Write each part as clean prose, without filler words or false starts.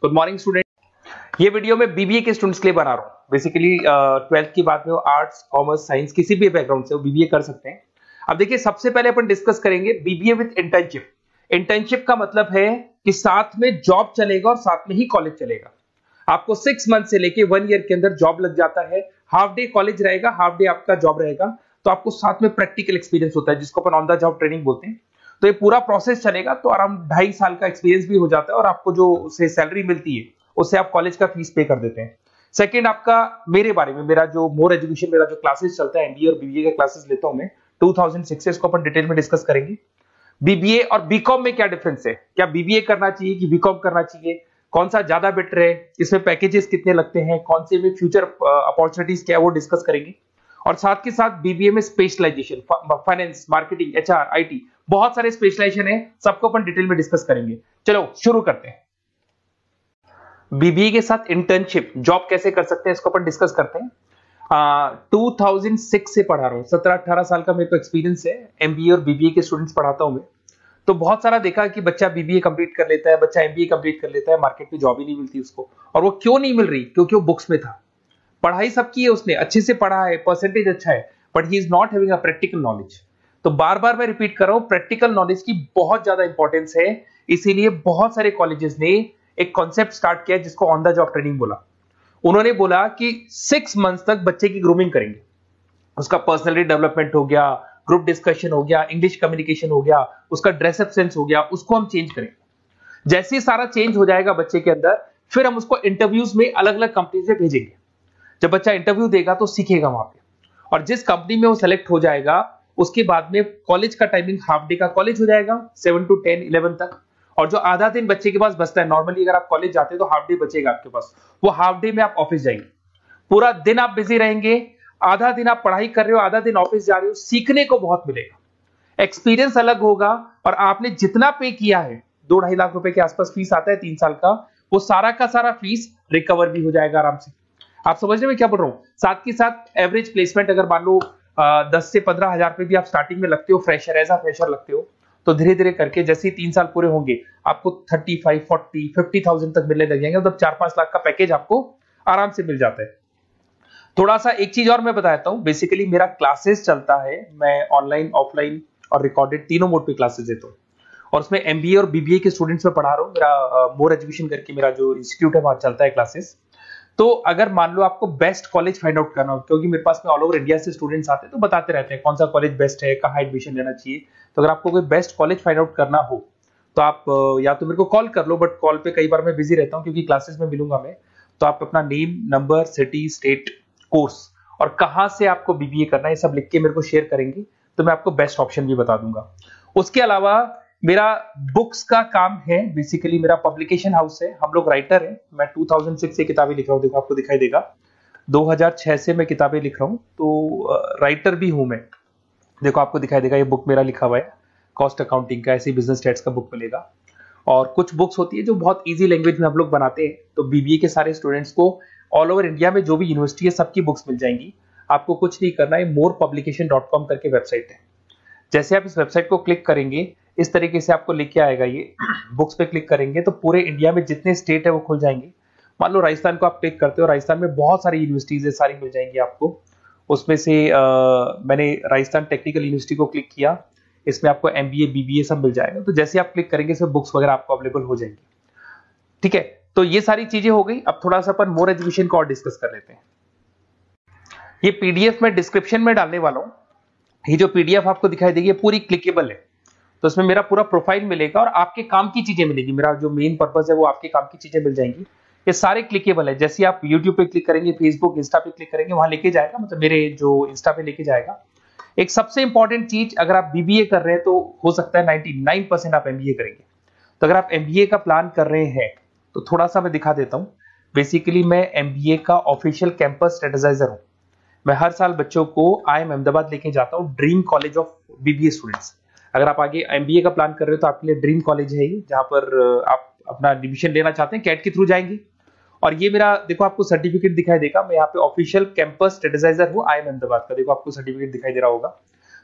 Good morning student. ये video मैं BBA के स्टूडेंट्स के लिए बना रहा हूँ। बेसिकली 12th की बात में वो आर्ट्स, कॉमर्स, साइंस किसी भी बैकग्राउंड से वो बीबीए कर सकते हैं। अब देखिए, सबसे पहले अपन डिस्कस करेंगे बीबीए विद इंटर्नशिप। इंटर्नशिप का मतलब है कि साथ में जॉब चलेगा और साथ में ही कॉलेज चलेगा। आपको 6 मंथ से लेके 1 ईयर के अंदर जॉब लग जाता है। हाफ डे कॉलेज रहेगा, हाफ डे आपका जॉब रहेगा, तो आपको साथ में प्रैक्टिकल एक्सपीरियंस होता है जिसको अपन ऑन द जॉब ट्रेनिंग बोलते हैं। तो ये पूरा प्रोसेस चलेगा तो अराउंड 2.5 साल का एक्सपीरियंस भी हो जाता है और आपको जो से सैलरी मिलती है उससे आप कॉलेज का फीस पे कर देते हैं। सेकंड, आपका मेरे बारे में, मेरा जो मोर एजुकेशन, मेरा जो क्लासेस चलता है एमबीए और बीबीए के क्लासेस लेता हूं मैं 2006 से, इसको अपन डिटेल में डिस्कस करेंगे। बीबीए और बीकॉम में क्या डिफरेंस है, क्या बीबीए करना चाहिए कि बीकॉम करना चाहिए, कौन सा ज्यादा बेटर है, इसमें पैकेजेस कितने लगते हैं, कौन से में फ्यूचर अपॉर्चुनिटीज क्या है वो डिस्कस करेंगे। और साथ के साथ बीबीए में specialisation, finance, marketing, HR, IT, बहुत सारे स्पेशलाइजेशन है, सबको अपन डिटेल में डिस्कस करेंगे। चलो शुरू करते हैं। बीबीए के साथ इंटर्नशिप, जॉब कैसे कर सकते हैं इसको अपन डिस्कस करते हैं। 2006 से पढ़ा रहा हूँ, 17-18 साल का मेरे को एक्सपीरियंस है। एमबीए और बीबीए के स्टूडेंट्स पढ़ाता हूँ मैं। तो बहुत सारा देखा कि बच्चा बीबीए कंप्लीट कर लेता है, बच्चा एमबीए कंप्लीट कर लेता है, मार्केट में जॉब ही नहीं मिलती उसको। और वो क्यों नहीं मिल रही? क्योंकि वो बुक्स में था। पढ़ाई सबकी है, उसने अच्छे से पढ़ा है, परसेंटेज अच्छा है, but he is not having a practical knowledge. तो बार बार मैं रिपीट कर रहा हूं, प्रैक्टिकल नॉलेज की बहुत ज्यादा इंपॉर्टेंस है। इसीलिए बहुत सारे कॉलेजेस ने एक कॉन्सेप्ट स्टार्ट किया जिसको ऑन द जॉब ट्रेनिंग बोला। उन्होंने बोला कि 6 मंथ्स तक बच्चे की ग्रूमिंग करेंगे। उसका पर्सनैलिटी डेवलपमेंट हो गया, ग्रुप डिस्कशन हो गया, इंग्लिश कम्युनिकेशन हो गया, उसका ड्रेसअप सेंस हो गया, उसको हम चेंज करेंगे। जैसे ही सारा चेंज हो जाएगा बच्चे के अंदर, फिर हम उसको इंटरव्यूज में अलग अलग कंपनी से भेजेंगे। जब बच्चा इंटरव्यू देगा तो सीखेगा वहां पे, और जिस कंपनी में वो सेलेक्ट हो जाएगा उसके बाद में कॉलेज का टाइमिंग हाफ डे का कॉलेज हो जाएगा, 7 to 10, 11 तक। और जो आधा दिन बच्चे के पास बचता है, नॉर्मली अगर आप कॉलेज जाते हैं तो हाफ डे बचेगा आपके पास, वो हाफ डे में आप ऑफिस जाएंगे। पूरा दिन आप बिजी रहेंगे, आधा दिन आप पढ़ाई कर रहे हो, आधा दिन ऑफिस जा रहे हो, सीखने को बहुत मिलेगा, एक्सपीरियंस अलग होगा। और आपने जितना पे किया है, 2-2.5 लाख रुपए के आसपास फीस आता है 3 साल का, वो सारा का सारा फीस रिकवर भी हो जाएगा आराम से। आप समझ रहे हैं मैं क्या बोल रहा हूं? साथ के साथ एवरेज प्लेसमेंट अगर मान लो 10 से 15 हजार पे भी आप स्टार्टिंग में लगते हो, फ्रेशर, एज अ फ्रेशर लगते हो, तो धीरे धीरे करके जैसे ही 3 साल पूरे होंगे आपको 35, 40, 50,000 तक मिलने लग जाएंगे। मतलब 4-5 लाख का पैकेज आपको आराम से मिल जाता है। थोड़ा सा एक चीज और मैं बताता हूँ। बेसिकली मेरा क्लासेस चलता है, मैं ऑनलाइन, ऑफलाइन और रिकॉर्डेड तीनों मोड पे क्लासेस देता हूँ। और उसमें एमबीए और बीबीए के स्टूडेंट्स में पढ़ा रहा हूँ। मेरा मोर एजुकेशन करके मेरा जो इंस्टीट्यूट है वहां चलता है क्लासेस। तो अगर मान लो आपको बेस्ट कॉलेज फाइंड आउट करना हो, क्योंकि मेरे पास में ऑल ओवर इंडिया से स्टूडेंट्स आते हैं तो बताते रहते हैं कौन सा कॉलेज बेस्ट है, कहाँ एडमिशन लेना चाहिए। तो अगर आपको कोई बेस्ट कॉलेज फाइंड आउट करना हो तो आप या तो मेरे को कॉल कर लो, बट कॉल पे कई बार मैं बिजी रहता हूँ क्योंकि क्लासेस में मिलूंगा मैं। तो आप अपना name, number, city, state, course और कहाँ से आपको बीबीए करना है, ये सब लिख के मेरे को शेयर करेंगे तो मैं आपको बेस्ट ऑप्शन भी बता दूंगा। उसके अलावा मेरा बुक्स का काम है। बेसिकली मेरा पब्लिकेशन हाउस है, हम लोग राइटर हैं। मैं 2006 से किताबें लिख रहा हूँ, देखो आपको दिखाई देगा। 2006 से मैं किताबें लिख रहा हूँ, तो राइटर भी हूं मैं। देखो आपको दिखाई देगा, ये बुक मेरा लिखा हुआ है, कॉस्ट अकाउंटिंग का, ऐसे बिजनेस स्टैट्स का बुक मिलेगा। और कुछ बुक्स होती है जो बहुत ईजी लैंग्वेज में हम लोग बनाते हैं, तो बीबीए के सारे स्टूडेंट्स को ऑल ओवर इंडिया में जो भी यूनिवर्सिटी है सबकी बुक्स मिल जाएंगी। आपको कुछ नहीं करना है, morepublication.com करके वेबसाइट है। जैसे आप इस वेबसाइट को क्लिक करेंगे, इस तरीके से आपको लेके आएगा। ये बुक्स पे क्लिक करेंगे तो पूरे इंडिया में जितने स्टेट है वो खुल जाएंगे। मान लो राजस्थान को आप क्लिक करते हो, राजस्थान में बहुत सारी यूनिवर्सिटीज है, सारी मिल जाएंगी आपको। उसमें से मैंने राजस्थान टेक्निकल यूनिवर्सिटी को क्लिक किया, इसमें आपको एमबीए, बीबीए सब मिल जाएगा। तो जैसे आप क्लिक करेंगे इसमें बुक्स वगैरह आपको अवेलेबल हो जाएंगी। ठीक है, तो ये सारी चीजें हो गई। अब थोड़ा सा अपन मोर एजुकेशन को और डिस्कस कर लेते हैं। ये पीडीएफ में डिस्क्रिप्शन में डालने वाला हूँ। ये जो पीडीएफ आपको दिखाई देगी पूरी क्लिकेबल है, तो इसमें मेरा पूरा प्रोफाइल मिलेगा और आपके काम की चीजें मिलेगी। मेरा जो मेन पर्पस है वो आपके काम की चीजें मिल जाएंगी। ये सारे क्लिकेबल है। जैसे आप YouTube पे क्लिक करेंगे, फेसबुक, इंस्टा पे क्लिक करेंगे, वहां लेके जाएगा, मतलब मेरे जो इंस्टा पे लेके जाएगा। एक सबसे इंपॉर्टेंट चीज, अगर आप बीबीए कर रहे हैं तो हो सकता है 99% आप एमबीए करेंगे। तो अगर आप एमबीए का प्लान कर रहे हैं तो थोड़ा सा मैं दिखा देता हूं। बेसिकली मैं एमबीए का ऑफिशियल कैंपस स्ट्रेटेजाइजर हूं। मैं हर साल बच्चों को IIM अहमदाबाद लेके जाता हूं, dream college of BBA students. अगर आप आगे एमबीए का प्लान कर रहे हो तो आपके लिए ड्रीम कॉलेज है ये, जहां पर आप अपना एडमिशन लेना चाहते हैं, कैट के थ्रू जाएंगे। और ये मेरा, देखो आपको सर्टिफिकेट दिखाई देगा, मैं यहाँ पे ऑफिशियल कैंपस स्ट्रेटेजाइजर हूँ IIM अहमदाबाद का। देखो आपको सर्टिफिकेट दिखाई दे रहा होगा।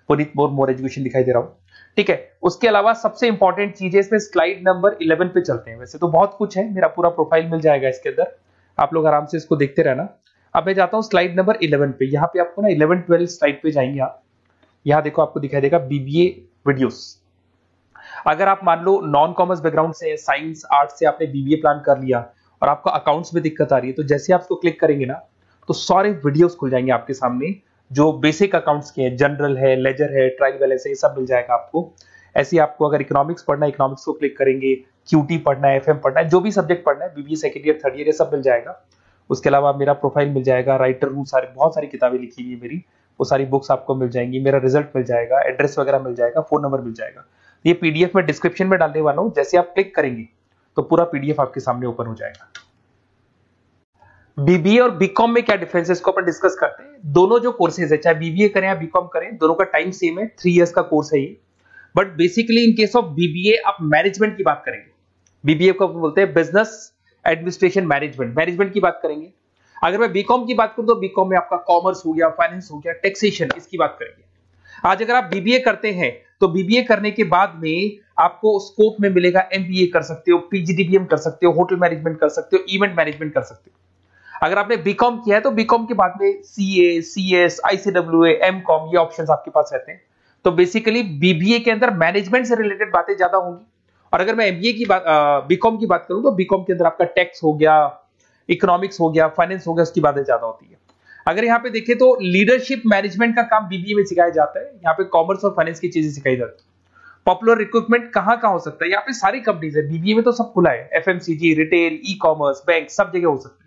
पुनीत मोर एजुकेशन दिखाई दे रहा हूँ, ठीक है। उसके अलावा सबसे इंपॉर्टेंट चीज है इसमें, स्लाइड नंबर 11 पे चलते हैं। वैसे तो बहुत कुछ है, मेरा पूरा प्रोफाइल मिल जाएगा इसके अंदर, आप लोग आराम से इसको देखते रहना। अब मैं जाता हूँ स्लाइड नंबर 11 पे। यहाँ पे आपको ना 11-12 स्लाइड पे जाएंगे आप। यहाँ देखो आपको दिखाई देगा बीबीए वीडियोस। अगर आप मान लो नॉन कॉमर्स बैकग्राउंड से, साइंस आर्ट से आपने बीबीए प्लान कर लिया और आपको अकाउंट्स में दिक्कत आ रही है, तो जैसे आप इसको क्लिक करेंगे ना तो सारे वीडियोस खुल जाएंगे आपके सामने, जो बेसिक अकाउंट्स के हैं, जनरल है, लेजर है, ट्रायल बैलेंस है, ये सब मिल जाएगा आपको। ऐसे ही आपको अगर इकोनॉमिक्स पढ़ना है, इकोनॉमिक्स को क्लिक करेंगे, क्यूटी पढ़ना है, एफएम पढ़ना है, जो भी सब्जेक्ट पढ़ना है, BBA second year third year, ये सब मिल जाएगा। उसके अलावा मेरा प्रोफाइल मिल जाएगा, राइटर हूँ, सारी बहुत सारी किताबें लिखी हुई है मेरी, वो सारी बुक्स आपको मिल जाएंगी, मेरा रिजल्ट मिल जाएगा, एड्रेस वगैरह मिल जाएगा, फोन नंबर मिल जाएगा। ये पीडीएफ में डिस्क्रिप्शन में डालने वाला हूँ, जैसे आप क्लिक करेंगे तो पूरा पीडीएफ आपके सामने ओपन हो जाएगा। बीबीए और बीकॉम में क्या डिफरेंस है, इसको अपन डिस्कस करते हैं। दोनों जो कोर्सेज है, चाहे बीबीए करें या बीकॉम करें, दोनों का टाइम सेम है, 3 इयर्स का कोर्स है ये। But basically in case of BBA आप मैनेजमेंट की बात करेंगे। बीबीए को बोलते हैं बिजनेस एडमिनिस्ट्रेशन मैनेजमेंट, मैनेजमेंट की बात करेंगे। अगर मैं बीकॉम की बात करूं तो बीकॉम में आपका कॉमर्स हो गया, फाइनेंस हो गया, टैक्सेशन, इसकी बात करेंगे। आज अगर आप बीबीए करते हैं तो बीबीए करने के बाद में आपको स्कोप में मिलेगा एमबीए कर सकते हो, पीजीडीबीएम कर सकते हो, होटल मैनेजमेंट कर सकते हो, इवेंट मैनेजमेंट कर सकते हो। अगर आपने बीकॉम किया है तो बीकॉम के बाद में सीए, सीएस, आईसीडब्ल्यूए, एमकॉम, ये ऑप्शंस आपके पास रहते हैं। तो बेसिकली बीबीए के अंदर मैनेजमेंट से रिलेटेड बातें ज्यादा होंगी। और अगर मैं एमबीए की बात, बीकॉम की बात करूं तो बीकॉम के अंदर आपका टैक्स हो गया, इकोनॉमिक्स हो गया, फाइनेंस हो गया, उसकी बातें ज्यादा होती है। अगर यहाँ पे देखें तो लीडरशिप मैनेजमेंट का काम बीबीए में सिखाया जाता है। यहाँ पे कॉमर्स और फाइनेंस की चीजें सिखाई जाती है। पॉपुलर रिक्रूटमेंट कहाँ हो सकता है, यहाँ पे सारी कंपनीज है, बीबीए में तो सब खुला है, FMCG, retail, e commerce, bank, सब जगह हो सकती है।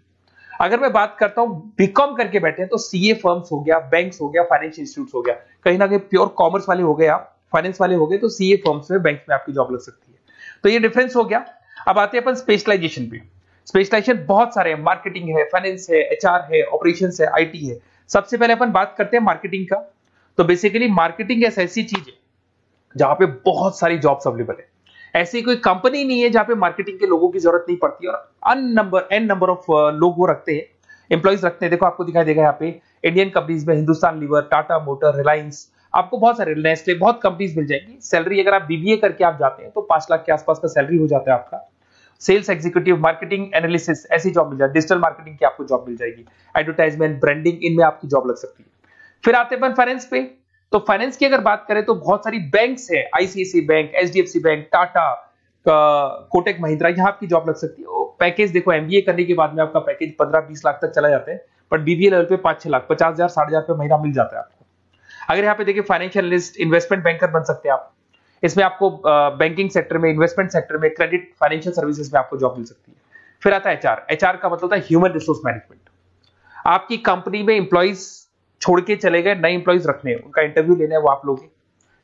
अगर मैं बात करता हूं बीकॉम करके बैठे हैं तो सीए फर्म्स हो गया, बैंक्स हो गया, फाइनेंशियल इंस्टीट्यूट्स हो गया, कहीं ना कहीं प्योर कॉमर्स वाले हो गए आप, फाइनेंस वाले हो गए तो सीए फर्म्स में, बैंक्स में आपकी जॉब लग सकती है। तो ये डिफरेंस हो गया। अब आते हैं अपन स्पेशलाइजेशन पे। स्पेशलाइजेशन बहुत सारे हैं, मार्केटिंग है, फाइनेंस है, एचआर है, ऑपरेशंस है, आईटी है। सबसे पहले अपन बात करते हैं मार्केटिंग का। तो बेसिकली मार्केटिंग ऐसी चीज है जहां पे बहुत सारी जॉब्स अवेलेबल है। ऐसी कोई कंपनी नहीं है जहां पे मार्केटिंग के लोगों की जरूरत नहीं पड़ती, और एन नंबर ऑफ लोग वो रखते हैं, एम्प्लॉइज रखते हैं। देखो आपको दिखाई देगा यहाँ पे इंडियन कंपनीज में हिंदुस्तान लीवर, टाटा मोटर, रिलायंस, आपको बहुत सारे, नेस्ले, बहुत कंपनीज मिल जाएंगी। सैलरी अगर आप बीबीए करके आप जाते हैं तो 5 लाख के आसपास का सैलरी हो जाता है आपका। सेल्स एग्जीक्यूटिव, मार्केटिंग एनालिसिस, ऐसी जॉब मिल जाए, डिजिटल मार्केटिंग की आपको जॉब मिल जाएगी, एडवर्टाइजमेंट, ब्रांडिंग, इनमें आपकी जॉब लग सकती है। फिर आते हैं फाइनेंस पे। तो फाइनेंस की अगर बात करें तो बहुत सारी बैंक्स है, ICICI bank, HDFC bank, Tata, Kotak Mahindra, यहाँ आपकी जॉब लग सकती है। पैकेज देखो एमबीए करने के बाद में आपका पैकेज 15-20 लाख तक चला जाता है, बट बीबीए लेवल पे 5-6 लाख, 50,000, 60,000 रुपए महीना मिल जाता है आपको। अगर यहाँ पे देखिए फाइनेंशियल एनालिस्ट, इन्वेस्टमेंट बैंकर बन सकते हैं आप। इसमें आपको बैंकिंग सेक्टर में, इन्वेस्टमेंट सेक्टर में, क्रेडिट, फाइनेंशियल सर्विसेज में आपको जॉब मिल सकती है। फिर आता है एचआर। एचआर का मतलब होता है ह्यूमन रिसोर्स मैनेजमेंट। आपकी कंपनी में इंप्लॉइज छोड़ के चले गए, नए इंप्लॉइज रखने हैं, उनका इंटरव्यू लेना है, वो आप लोग,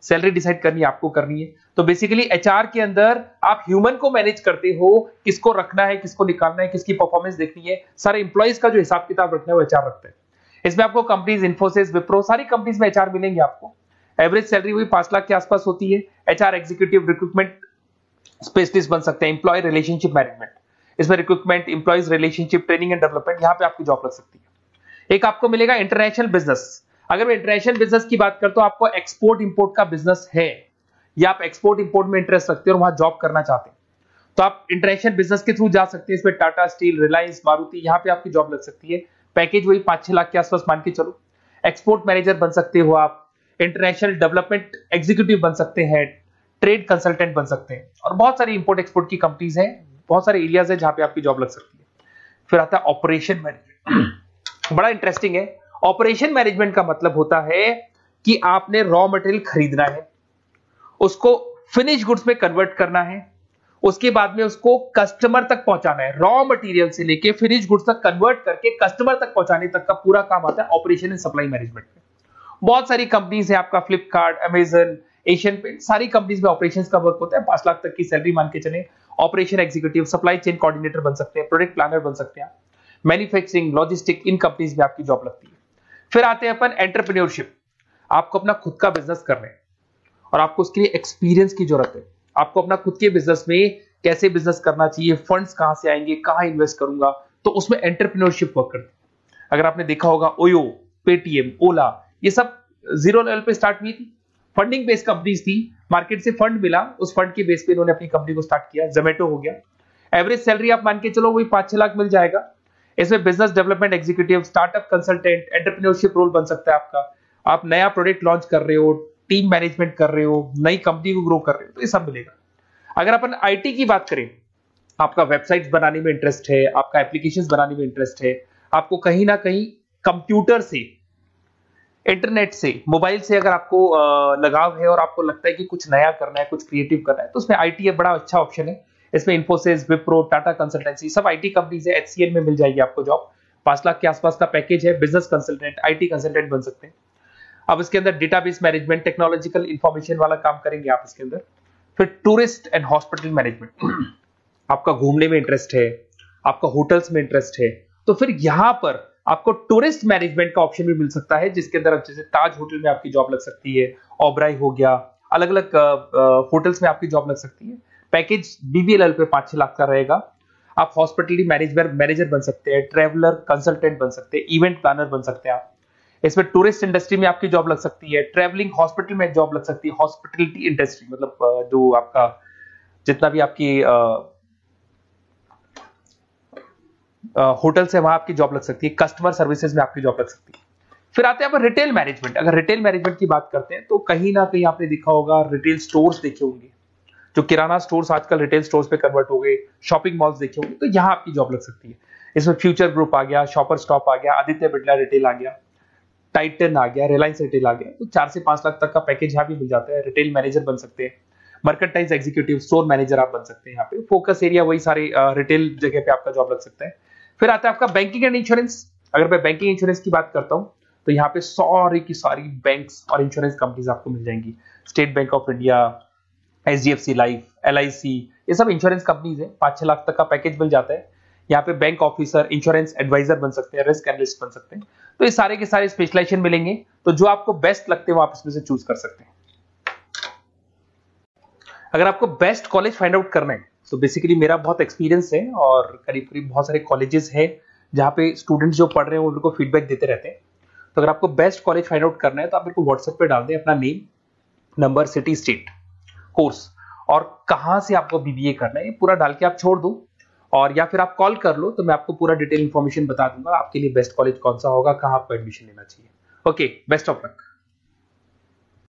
सैलरी डिसाइड करनी है, आपको करनी है। तो बेसिकली एचआर के अंदर आप ह्यूमन को मैनेज करते हो, किसको रखना है, किसको निकालना है, किसकी परफॉर्मेंस देखनी है, सारे इंप्लॉइज का जो हिसाब किताब रखना है वो एचआर रखते हैं। इसमें आपको कंपनीज, इन्फोसिस, विप्रो, सारी कंपनीज में एचआर मिलेंगे आपको। एवरेज सैलरी हुई 5 लाख के आसपास होती है। एचआर एग्जीक्यूटिव, रिक्रूटमेंट स्पेशलिस्ट बन सकते हैं, एम्प्लॉय रिलेशनशिप मैनेजमेंट, इसमें recruitment, employees relationship, training and development, यहाँ पे आपकी जॉब लग सकती है। एक आपको मिलेगा इंटरनेशनल बिजनेस। अगर मैं इंटरनेशनल बिजनेस की बात करता हूं, आपको एक्सपोर्ट इंपोर्ट का बिजनेस है या आप एक्सपोर्ट इंपोर्ट में इंटरेस्ट रखते हैं और वहां जॉब करना चाहते हैं, तो आप इंटरनेशनल बिजनेस के थ्रू जा सकते हैं। इसमें टाटा स्टील, रिलायंस, मारुति, यहाँ पे आपकी जॉब लग सकती है। पैकेज वही 5-6 लाख के आसपास मान के चलो। एक्सपोर्ट मैनेजर बन सकते हो आप, इंटरनेशनल डेवलपमेंट एग्जीक्यूटिव बन सकते हैं, ट्रेड कंसल्टेंट बन सकते हैं, और बहुत सारी इंपोर्ट एक्सपोर्ट की कंपनीज हैं, बहुत सारे एरियाज है जहां पे आपकी जॉब लग सकती है। फिर आता है ऑपरेशन मैनेजमेंट। बड़ा इंटरेस्टिंग है। ऑपरेशन मैनेजमेंट का मतलब होता है कि आपने रॉ मटेरियल खरीदना है, उसको फिनिश गुड्स में कन्वर्ट करना है, उसके बाद में उसको कस्टमर तक पहुंचाना है। रॉ मटेरियल से लेके फिनिश गुड्स तक कन्वर्ट करके कस्टमर तक पहुंचाने तक का पूरा काम आता है ऑपरेशन एंड सप्लाई मैनेजमेंट में। बहुत सारी कंपनीज है, आपका फ्लिपकार्ट, अमेजन, एशियन पेंट, सारी कंपनीज में ऑपरेशंस का वर्क होता है। 5 लाख तक की सैलरी मान के चले। Operation executive, supply chain coordinator बन सकते हैं, प्रोडक्ट प्लानर बन सकते हैं, मैन्युफैक्चरिंग, लॉजिस्टिक, इन कंपनीज में आपकी जॉब लगती है। फिर आते हैं अपन एंटरप्रेन्योरशिप। आपको अपना खुद का बिजनेस करना है और आपको उसके लिए एक्सपीरियंस की जरूरत है। आपको अपना खुद के बिजनेस में कैसे बिजनेस करना चाहिए, फंड्स कहां से आएंगे, कहां इन्वेस्ट करूंगा, तो उसमें एंटरप्रेन्योरशिप वर्क करती है। अगर आपने देखा होगा ओयो, पेटीएम, ओला, ये सब जीरो लेवल पे स्टार्ट हुई थी। फंडिंग बेस्ड कंपनीज थी, मार्केट से फंड मिला, उस फंड के बेस पे इन्होंने अपनी कंपनी को स्टार्ट किया। जोमेटो हो गया, एवरेज सैलरी आप मान के चलो वही 5-6 लाख मिल जाएगा। इसमें business development executive, startup consultant, entrepreneurship role बन सकता है आपका। आप नया प्रोडक्ट लॉन्च कर रहे हो, टीम मैनेजमेंट कर रहे हो, नई कंपनी को ग्रो कर रहे हो, तो ये सब मिलेगा। अगर अपन आईटी की बात करें, आपका वेबसाइट्स बनाने में इंटरेस्ट है, आपका एप्लीकेशंस बनाने में इंटरेस्ट है, आपको कहीं ना कहीं कंप्यूटर से, इंटरनेट से, मोबाइल से अगर आपको लगाव है और आपको लगता है कि कुछ नया करना है, कुछ क्रिएटिव करना है, तो उसमें आईटी बड़ा अच्छा ऑप्शन है। इसमें इन्फोसिस, विप्रो, टाटा कंसल्टेंसी, सब आईटी कंपनीज है। एचसीएल में मिल जाएगी आपको जॉब, 5 लाख के आसपास का पैकेज है। बिजनेस कंसल्टेंट, आईटी कंसल्टेंट बन सकते हैं। अब इसके अंदर डेटाबेस मैनेजमेंट, टेक्नोलॉजिकल इंफॉर्मेशन वाला काम करेंगे आप इसके अंदर। फिर टूरिस्ट एंड हॉस्पिटल मैनेजमेंट, आपका घूमने में इंटरेस्ट है, आपका होटल्स में इंटरेस्ट है, तो फिर यहां पर आपको टूरिस्ट मैनेजमेंट का ऑप्शन भी मिल सकता है, जिसके अंदर जैसे ताज होटल में आपकी जॉब लग सकती है, ओबराय हो गया, अलग अलग होटल्स में आपकी जॉब लग सकती है। पैकेज बीबीएलएल पे 5-6 लाख का रहेगा। आप हॉस्पिटलिटी मैनेजर बन सकते हैं, ट्रैवलर कंसल्टेंट बन सकते हैं, इवेंट प्लानर बन सकते हैं आप। इसमें टूरिस्ट इंडस्ट्री में आपकी जॉब लग सकती है, ट्रैवलिंग हॉस्पिटल में जॉब लग सकती है, हॉस्पिटलिटी इंडस्ट्री मतलब जो आपका जितना भी आपकी होटल से वहां आपकी जॉब लग सकती है, कस्टमर सर्विसेज में आपकी जॉब लग सकती है। फिर आते हैं आप रिटेल मैनेजमेंट। अगर रिटेल मैनेजमेंट की बात करते हैं तो कहीं ना कहीं आपने देखा होगा, रिटेल स्टोर्स देखे होंगे, जो किराना स्टोर्स आजकल रिटेल स्टोर्स पे कन्वर्ट हो गए, शॉपिंग मॉल्स देखे होंगे, तो यहां आपकी जॉब लग सकती है। इसमें फ्यूचर ग्रुप आ गया, शॉपर स्टॉप आ गया, आदित्य बिरला रिटेल आ गया, टाइटन आ गया, रिलायंस रिटेल आ गया, तो 4 से 5 लाख तक का पैकेज यहाँ भी मिल जाता है। रिटेल मैनेजर बन सकते हैं, मर्केंटाइज एग्जीक्यूटिव, स्टोर मैनेजर आप बन सकते हैं। यहाँ पे फोकस एरिया वही सारे रिटेल जगह पे आपका जॉब लग सकता है। फिर आता है आपका बैंकिंग एंड इंश्योरेंस। अगर मैं बैंकिंग इंश्योरेंस की बात करता हूं तो यहाँ पे सारी की सारी बैंक्स और इंश्योरेंस कंपनीज आपको मिल जाएंगी। State bank of India, HDFC life, LIC, ये सब इंश्योरेंस कंपनीज है। 5-6 लाख तक का पैकेज मिल जाता है। यहाँ पे बैंक ऑफिसर, इंश्योरेंस एडवाइजर बन सकते हैं, रिस्क एनालिस्ट बन सकते हैं। तो ये सारे के सारे स्पेशलाइजेशन मिलेंगे। तो जो आपको बेस्ट लगते हैं वो आप इसमें से चूज कर सकते हैं। अगर आपको बेस्ट कॉलेज फाइंड आउट करना है तो बेसिकली मेरा बहुत एक्सपीरियंस है और करीब करीब बहुत सारे कॉलेजेस हैं जहाँ पे स्टूडेंट्स जो पढ़ रहे हैं उनको फीडबैक देते रहते हैं। तो अगर आपको बेस्ट कॉलेज फाइंड आउट करना है तो आप मेरे को व्हाट्सएप पे डाल दें अपना name, number, city, state, course और कहाँ से आपको बीबीए करना है, ये पूरा डाल के आप छोड़ दो और या फिर आप कॉल कर लो तो मैं आपको पूरा डिटेल इन्फॉर्मेशन बता दूंगा आपके लिए बेस्ट कॉलेज कौन सा होगा, कहाँ आपको एडमिशन लेना चाहिए। Okay, best of luck.